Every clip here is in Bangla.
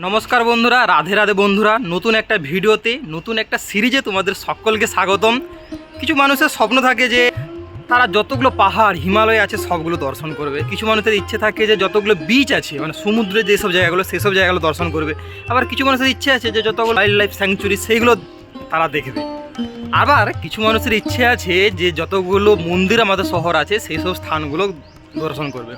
নমস্কার বন্ধুরা, রাধে রাধে বন্ধুরা। নতুন একটা ভিডিওতে নতুন একটা সিরিজে তোমাদের সকলকে স্বাগতম। কিছু মানুষের স্বপ্ন থাকে যে তারা যতগুলো পাহাড় হিমালয় আছে সবগুলো দর্শন করবে। কিছু মানুষের ইচ্ছে থাকে যে যতগুলো বিচ আছে মানে সমুদ্রে যেসব জায়গাগুলো সেসব জায়গাগুলো দর্শন করবে। আবার কিছু মানুষের ইচ্ছে আছে যে যতগুলো ওয়াইল্ড লাইফ স্যাংচুরি সেইগুলো তারা দেখবে। আবার কিছু মানুষের ইচ্ছে আছে যে যতগুলো মন্দির আমাদের শহর আছে সেই সব স্থানগুলো দর্শন করবে।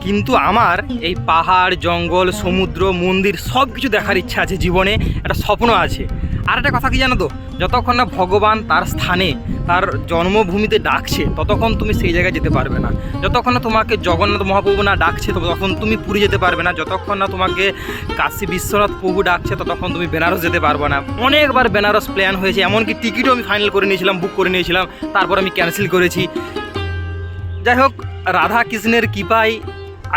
কিন্তু আমার এই পাহাড় জঙ্গল সমুদ্র মন্দির সব কিছু দেখার ইচ্ছা আছে, জীবনে একটা স্বপ্ন আছে। আর একটা কথা কি জানো তো, যতক্ষণ না ভগবান তার স্থানে তার জন্মভূমিতে ডাকছে ততক্ষণ তুমি সেই জায়গায় যেতে পারবে না। যতক্ষণ না তোমাকে জগন্নাথ মহাপ্রভু না ডাকছে ততক্ষণ তুমি পুরী যেতে পারবে না। যতক্ষণ না তোমাকে কাশী বিশ্বনাথ প্রভু ডাকছে ততক্ষণ তুমি বেনারস যেতে পারবে না। অনেকবার বেনারস প্ল্যান হয়েছে, এমনকি টিকিটও আমি ফাইনাল করে নিয়েছিলাম, বুক করে নিয়েছিলাম, তারপর আমি ক্যান্সেল করেছি। যাই হোক, রাধা কৃষ্ণের কৃপায়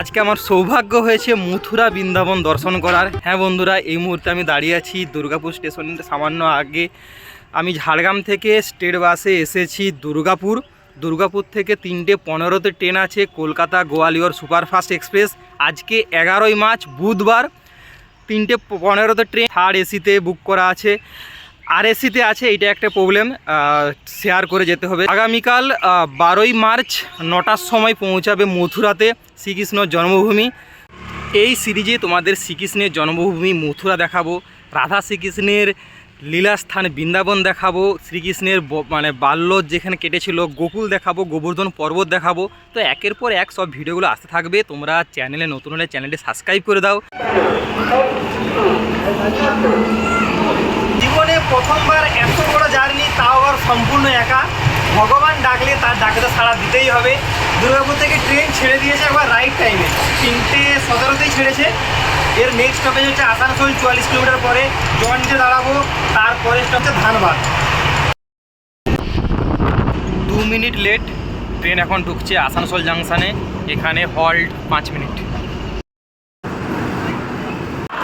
আজকে আমার সৌভাগ্য হয়েছে মথুরা বৃন্দাবন দর্শন করার। হ্যাঁ বন্ধুরা, এই মুহূর্তে আমি দাঁড়িয়ে আছি দুর্গাপুর স্টেশনের সামান্য আগে। আমি ঝাড়গ্রাম থেকে স্টেট বাসে এসেছি দুর্গাপুর থেকে 3:15-তে ট্রেন আছে কলকাতা গোয়ালিয়র সুপারফাস্ট এক্সপ্রেস। আজকে 11ই মার্চ বুধবার 3:15-তে ট্রেন। থার্ড এসিতে বুক করা আছে, আর এসিতে আছে, এইটা একটা প্রবলেম, শেয়ার করে যেতে হবে। আগামীকাল 12ই মার্চ 9টার সময় পৌঁছাবে মথুরাতে, শ্রীকৃষ্ণ জন্মভূমি। এই সিরিজে তোমাদের শ্রীকৃষ্ণের জন্মভূমি মথুরা দেখাবো, রাধা শ্রীকৃষ্ণের লীলাস্থান বৃন্দাবন দেখাবো, শ্রীকৃষ্ণের মানে বাল্য যেখানে কেটেছিল গোকুল দেখাবো, গোবর্ধন পর্বত দেখাবো। তো একের পর এক সব ভিডিওগুলো আসতে থাকবে। তোমরা চ্যানেলে নতুন হলে চ্যানেলটি সাবস্ক্রাইব করে দাও। জীবনে প্রথমবার এত বড় জার্নি, তাও আবার সম্পূর্ণ একা। ভগবান ডাকলে তার ডাকে তো সাড়া দিতেই হবে। দুর্গাপুর থেকে ট্রেন ছেড়ে দিয়েছে একবার রাইট টাইমে, 3:17-তেই ছেড়েছে। এর নেক্সট স্টপেজ হচ্ছে আসানসোল, 44 কিলোমিটার পরে জন্ডে দাঁড়াবো। তারপরে স্টপ হচ্ছে ধানবাদ। 2 মিনিট লেট, ট্রেন এখন ঢুকছে আসানসোল জাংশনে। এখানে halt 5 minute.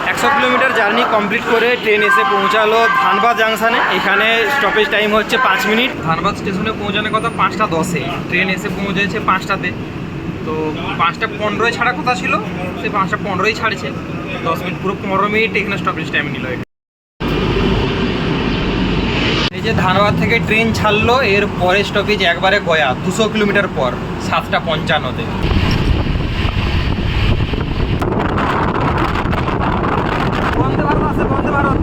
100 kilometre journey complete করে ট্রেন এসে পৌঁছালো ধানবাদ জাংশনে। এখানে স্টপেজ টাইম হচ্ছে 5 মিনিট। ধানবাদ স্টেশনে পৌঁছানোর কথা 5:10-এ, ট্রেন এসে পৌঁছেছে 5টাতে। তো 5:15-এ ছাড়া কথা ছিল, সে 5:15-ই ছাড়ছে। 10 মিনিট, পুরো 15 মিনিট এখানে স্টপেজ টাইম নিল। এই যে ধানবাদ থেকে ট্রেন ছাড়লো, এর পরে স্টপেজ একবারে গয়া, 200 কিলোমিটার পর, 7:55-তে। বন্দে ভারত আছে, বন্দে ভারত।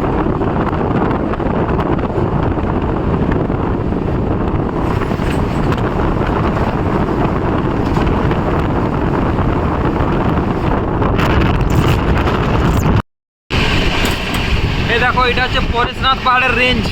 এই দেখো, এটা হচ্ছে পরেশনাথ পাহাড়ের রেঞ্জ।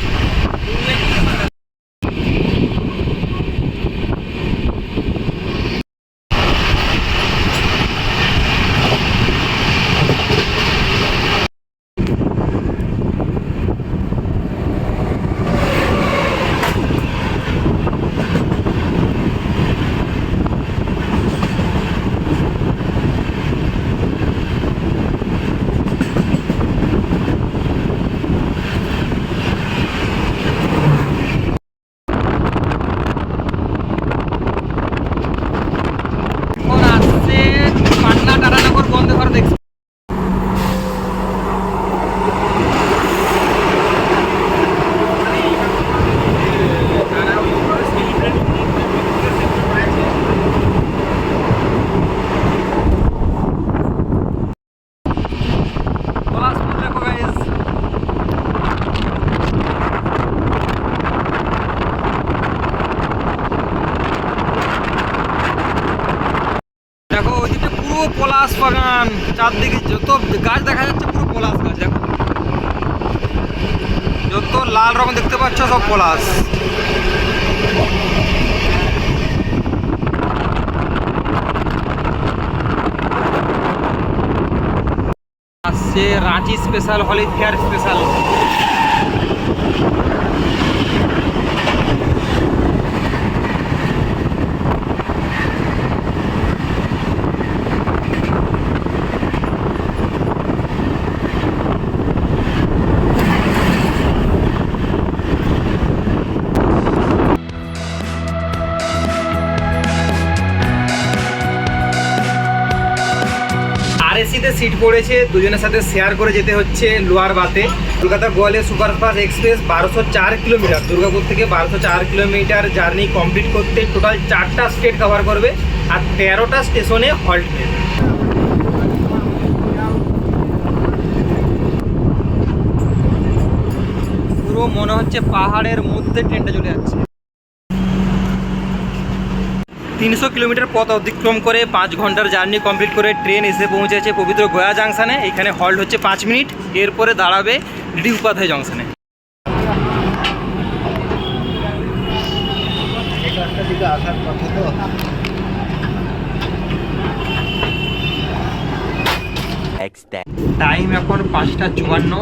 পলাশ বাগান, চারদিকে যত গাছ দেখা যাচ্ছে পুরো পলাশ গাছ। দেখো, যত লাল রকম দেখতে পাচ্ছ সব পলাশ। আসছে রাঁচি স্পেশাল, হলি ফেয়ার স্পেশাল। সিট পড়েছে, দুজনের সাথে শেয়ার করে যেতে হচ্ছে লোয়ার বাতে। Kolkata Gwalior superfast express 1204 kilometre, Durgapur থেকে 1204 কিলোমিটার জার্নি কমপ্লিট করতে টোটাল 4টা স্টেট কভার করবে আর 13টা স্টেশনে হল্ট নেবে। পুরো মনে হচ্ছে পাহাড়ের মধ্যে ট্রেনটা চলে যাচ্ছে। 300 কিলোমিটার পথ অতিক্রম করে 5 ঘন্টার জার্নি কমপ্লিট করে ট্রেন এসে পৌঁছেছে পবিত্র গয়া জাংশনে। এখানে হল্ট হচ্ছে 5 মিনিট, এরপরে দাঁড়াবে ডি উপাধ্যায় জংশনে। টাইম এখন 5:54,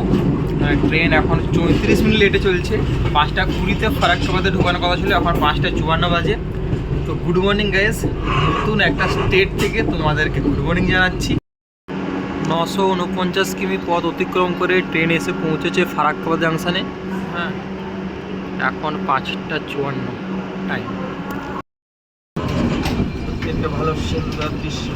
ট্রেন এখন 34 মিনিট লেটে চলছে। 5:20 ফারাক্কাবাদে ঢোকানোর কথা ছিল, এখন 5:54 বাজে। তো গুড মর্নিং গাইস, নতুন একটা স্টেট থেকে তোমাদেরকে গুড মর্নিং জানাচ্ছি। 949 কিমি পথ অতিক্রম করে ট্রেন এসে পৌঁছেছে ফারাক্কাবাদ জাংশনে। হ্যাঁ, এখন 5:54 টাইম। একটা ভালো সুন্দর দৃশ্য।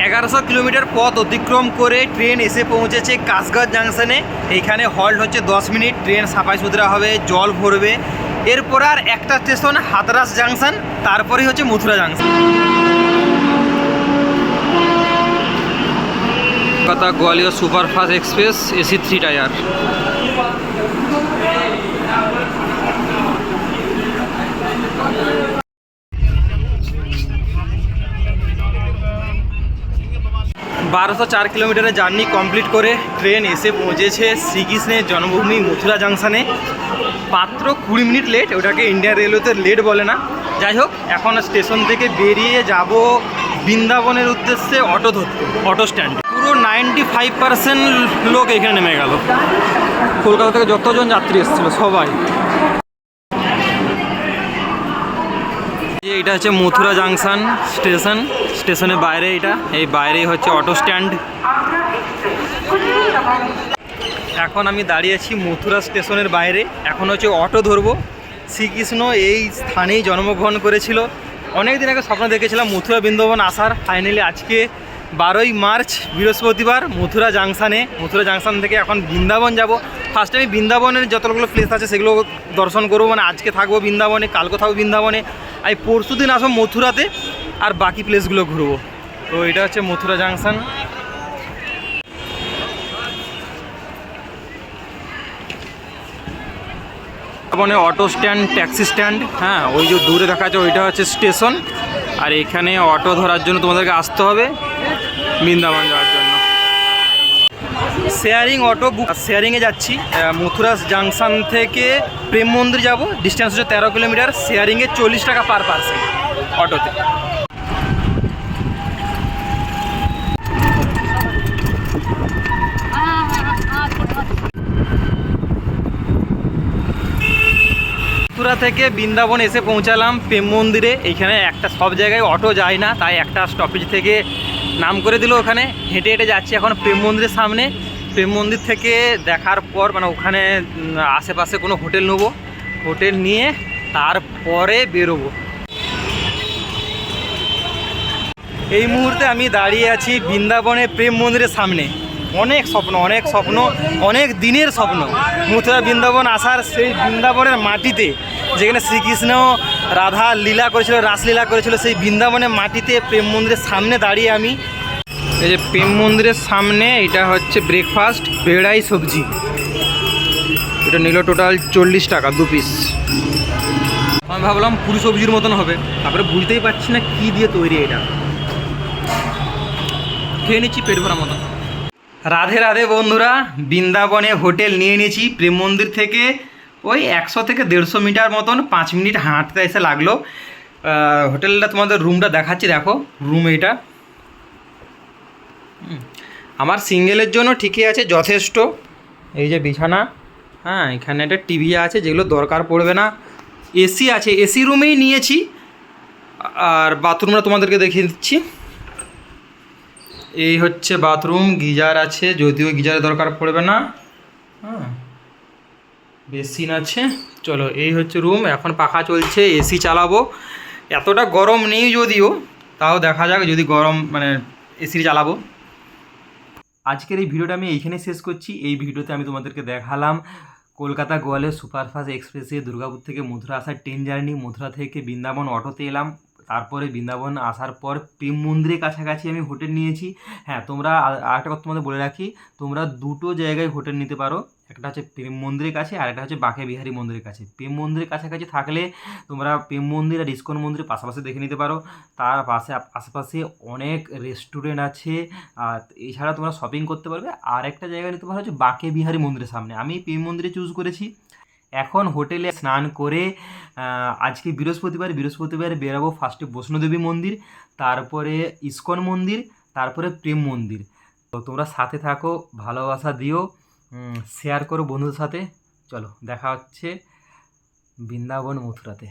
এগারোশো কিলোমিটার পথ অতিক্রম করে ট্রেন এসে পৌঁছেছে কাসগঞ্জ জাংশনে। এইখানে হল্ট হচ্ছে 10 মিনিট, ট্রেন সাফাই সুতরা হবে, জল ভরবে। এরপর আর একটা স্টেশন হাতরাস জাংশন, তারপরেই হচ্ছে Mathura junction. Kolkata Gwalior superfast express AC 3 tyre. বারোশো 4 কিলোমিটারের জার্নি কমপ্লিট করে ট্রেন এসে পৌঁছেছে শ্রীকৃষ্ণের জন্মভূমি মথুরা জাংশনে। মাত্র 20 মিনিট লেট, ওটাকে ইন্ডিয়ান রেলওয়েতে লেট বলে না। যাই হোক, এখন স্টেশন থেকে বেরিয়ে যাব বৃন্দাবনের উদ্দেশ্যে অটো ধরতে, অটো স্ট্যান্ড। পুরো 95% লোক এখানে নেমে গেল। কলকাতা থেকে যতজন যাত্রী এসেছিলো সবাই। এটা হচ্ছে মথুরা জাংশন স্টেশন, স্টেশনের বাইরে এটা, এই বাইরেই হচ্ছে অটো স্ট্যান্ড। এখন আমি দাঁড়িয়েছি মথুরা স্টেশনের বাইরে, এখন হচ্ছে অটো ধরবো। শ্রীকৃষ্ণ এই স্থানেই জন্মগ্রহণ করেছিল। অনেক দিন আগে স্বপ্ন দেখেছিলাম মথুরা বৃন্দাবন আসার, ফাইনালি আজকে 12ই মার্চ বৃহস্পতিবার মথুরা জাংশন থেকে এখন বৃন্দাবন যাব। ফার্স্ট আমি বৃন্দাবনের যতগুলো প্লেস আছে সেগুলো দর্শন করবো, মানে আজকে থাকবো বৃন্দাবনে, কালকে থাকবো বৃন্দাবনে, আমি পরশু দিন আসবো মথুরাতে আর বাকি প্লেসগুলো ঘুরবো। তো এটা হচ্ছে মথুরা জাংশন। বৃন্দাবনে অটো স্ট্যান্ড, ট্যাক্সি স্ট্যান্ড, হ্যাঁ ওই যে দূরে দেখা যাচ্ছে ওইটা হচ্ছে স্টেশন। আর এখানে অটো ধরার জন্য তোমাদেরকে আসতে হবে বৃন্দাবন যাওয়ার জন্য। শেয়ারিং অটো বুক, শেয়ারিংয়ে যাচ্ছি। মথুরা জাংশন থেকে প্রেম মন্দির যাব, ডিস্টেন্স হচ্ছে 13 কিলোমিটার। শেয়ারিংয়ে 40 টাকা পার পার্সন অটোতে। মথুরা থেকে বৃন্দাবন এসে পৌঁছালাম প্রেম মন্দিরে। এইখানে একটা সব জায়গায় অটো যায় না, তাই একটা স্টপেজ থেকে নাম করে দিল, ওখানে হেঁটে হেঁটে যাচ্ছি এখন প্রেম মন্দিরের সামনে। প্রেম মন্দির থেকে দেখার পর মানে ওখানে আশেপাশে কোনো হোটেল নেবো, হোটেল নিয়ে তারপরে বেরোবো। এই মুহূর্তে আমি দাঁড়িয়ে আছি বৃন্দাবনে প্রেম মন্দিরের সামনে। অনেক স্বপ্ন, অনেক দিনের স্বপ্ন মথুরা বৃন্দাবন আসার। সেই বৃন্দাবনের মাটিতে যেখানে শ্রীকৃষ্ণ রাধা লীলা করেছিল, রাসলীলা করেছিল, সেই বৃন্দাবনের মাটিতে প্রেম মন্দিরের সামনে দাঁড়িয়ে আমি। এই যে প্রেম মন্দিরের সামনে এটা হচ্ছে ব্রেকফাস্ট বেড়াই সবজি, এটা নিল টোটাল 40 টাকা 2 পিস। আমি ভাবলাম পুরি সবজির মতন হবে, তারপরে বুঝতেই পারছি না কি দিয়ে তৈরি এটা। খেয়ে নিচ্ছি পেট ভরা মতন। রাধে রাধে বন্ধুরা, বৃন্দাবনে হোটেল নিয়ে নিয়েছি প্রেম মন্দির থেকে ওই 100 থেকে 150 মিটার মতন, 5 মিনিট হাঁটতে এসে লাগলো। হোটেলটা তোমাদের রুমটা দেখাচ্ছি, দেখো রুম এইটা। আমার সিঙ্গেলের জন্য ঠিকই আছে, যথেষ্ট। এই যে বিছানা, হ্যাঁ এখানে একটা টিভি আছে, যেগুলো দরকার পড়বে না। এসি আছে, এসি রুমেই নিয়েছি। আর বাথরুমটা তোমাদেরকে দেখিয়ে দিচ্ছি। এই হচ্ছে বাথরুম, গিজার আছে, যদিও গিজারের দরকার পড়বে না। হ্যাঁ বেসিন আছে। চলো এই হচ্ছে রুম, এখন পাখা চলছে, এসি চালাবো। এতটা গরম নেই যদিও, তাও দেখা যাক, যদি গরম মানে এসি চালাবো। আজকের এই ভিডিওটা আমি এইখানে শেষ করছি। এই ভিডিওতে আমি তোমাদেরকে দেখালাম কলকাতা গোয়ালিয়র সুপারফাস্ট এক্সপ্রেসে দুর্গাপুর থেকে মথুরা আসার ট্রেন জার্নি। মথুরা থেকে বৃন্দাবন অটোতে এলাম, তারপরে বৃন্দাবন আসার পর প্রেম মন্দিরের কাছাকাছি আমি হোটেল নিয়েছি। হ্যাঁ তোমরা আরেকটা কথা তোমাদের বলে রাখি, তোমরা দুটো জায়গায় হোটেল নিতে পারো, একটা হচ্ছে প্রেম মন্দিরের কাছে আর একটা হচ্ছে বাঁকে বিহারী মন্দিরের কাছে। প্রেম মন্দিরের কাছাকাছি থাকলে তোমরা প্রেম মন্দির আর ইস্কন মন্দিরের পাশাপাশি দেখে নিতে পারো। তার পাশে আশেপাশে অনেক রেস্টুরেন্ট আছে, আর এছাড়া তোমরা শপিং করতে পারবে। আর একটা জায়গা নিতে পারো হচ্ছে বাঁকে বিহারী মন্দিরের সামনে। আমি প্রেম মন্দিরে চুজ করেছি। এখন হোটেলে স্নান করে আজকে বৃহস্পতিবার বেরাবো। ফার্স্টে বৈষ্ণোদেবী মন্দির, তারপরে ইস্কন মন্দির, তারপরে প্রেম মন্দির। তো তোমরা সাথে থাকো, ভালোবাসা দিও, শেয়ার করো বন্ধুদের সাথে। চলো দেখা হচ্ছে বৃন্দাবন মথুরাতে।